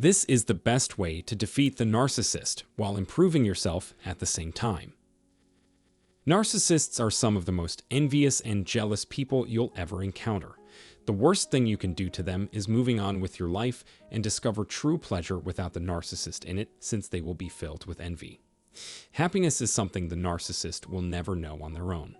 This is the best way to defeat the narcissist while improving yourself at the same time. Narcissists are some of the most envious and jealous people you'll ever encounter. The worst thing you can do to them is moving on with your life and discover true pleasure without the narcissist in it, since they will be filled with envy. Happiness is something the narcissist will never know on their own.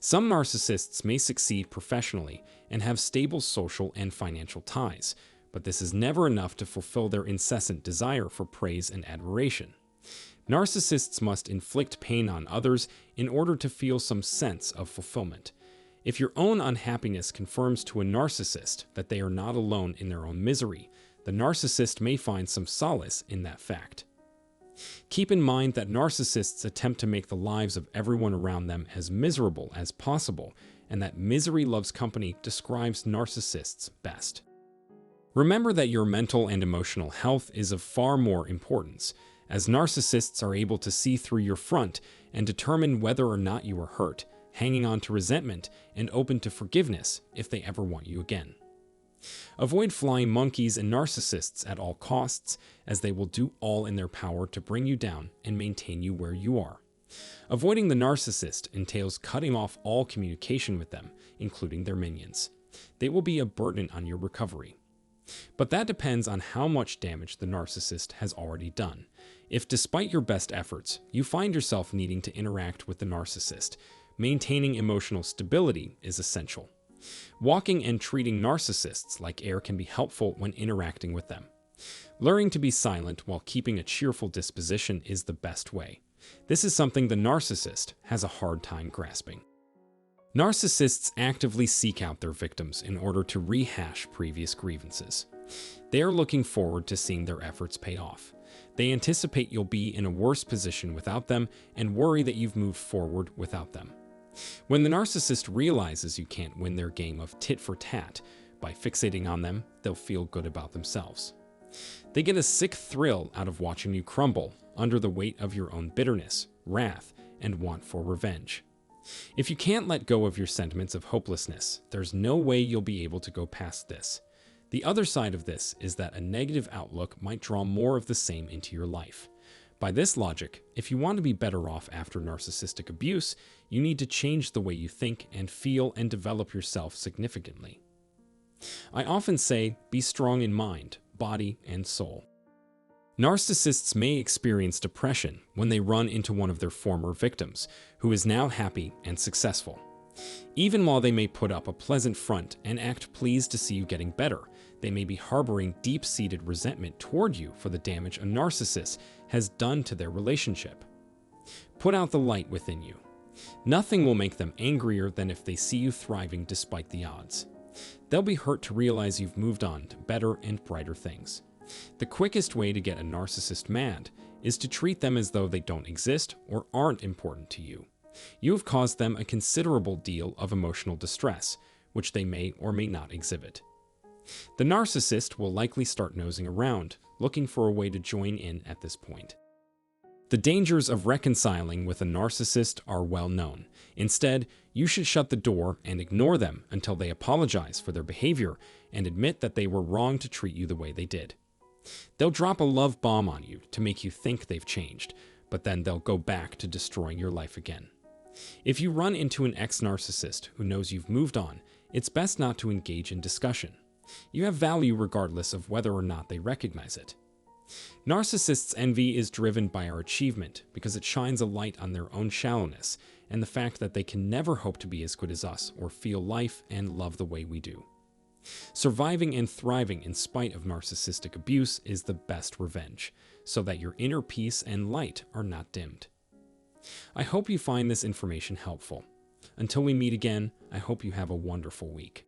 Some narcissists may succeed professionally and have stable social and financial ties, but this is never enough to fulfill their incessant desire for praise and admiration. Narcissists must inflict pain on others in order to feel some sense of fulfillment. If your own unhappiness confirms to a narcissist that they are not alone in their own misery, the narcissist may find some solace in that fact. Keep in mind that narcissists attempt to make the lives of everyone around them as miserable as possible, and that misery loves company describes narcissists best. Remember that your mental and emotional health is of far more importance, as narcissists are able to see through your front and determine whether or not you are hurt, hanging on to resentment, and open to forgiveness if they ever want you again. Avoid flying monkeys and narcissists at all costs, as they will do all in their power to bring you down and maintain you where you are. Avoiding the narcissist entails cutting off all communication with them, including their minions. They will be a burden on your recovery. But that depends on how much damage the narcissist has already done. If, despite your best efforts, you find yourself needing to interact with the narcissist, maintaining emotional stability is essential. Walking and treating narcissists like air can be helpful when interacting with them. Learning to be silent while keeping a cheerful disposition is the best way. This is something the narcissist has a hard time grasping. Narcissists actively seek out their victims in order to rehash previous grievances. They are looking forward to seeing their efforts pay off. They anticipate you'll be in a worse position without them and worry that you've moved forward without them. When the narcissist realizes you can't win their game of tit for tat by fixating on them, they'll feel good about themselves. They get a sick thrill out of watching you crumble under the weight of your own bitterness, wrath, and want for revenge. If you can't let go of your sentiments of hopelessness, there's no way you'll be able to go past this. The other side of this is that a negative outlook might draw more of the same into your life. By this logic, if you want to be better off after narcissistic abuse, you need to change the way you think and feel and develop yourself significantly. I often say, be strong in mind, body, and soul. Narcissists may experience depression when they run into one of their former victims, who is now happy and successful. Even while they may put up a pleasant front and act pleased to see you getting better, they may be harboring deep-seated resentment toward you for the damage a narcissist has done to their relationship. Put out the light within you. Nothing will make them angrier than if they see you thriving despite the odds. They'll be hurt to realize you've moved on to better and brighter things. The quickest way to get a narcissist mad is to treat them as though they don't exist or aren't important to you. You have caused them a considerable deal of emotional distress, which they may or may not exhibit. The narcissist will likely start nosing around, looking for a way to join in at this point. The dangers of reconciling with a narcissist are well known. Instead, you should shut the door and ignore them until they apologize for their behavior and admit that they were wrong to treat you the way they did. They'll drop a love bomb on you to make you think they've changed, but then they'll go back to destroying your life again. If you run into an ex-narcissist who knows you've moved on, it's best not to engage in discussion. You have value regardless of whether or not they recognize it. Narcissists' envy is driven by our achievement because it shines a light on their own shallowness and the fact that they can never hope to be as good as us or feel life and love the way we do. Surviving and thriving in spite of narcissistic abuse is the best revenge, so that your inner peace and light are not dimmed. I hope you find this information helpful. Until we meet again, I hope you have a wonderful week.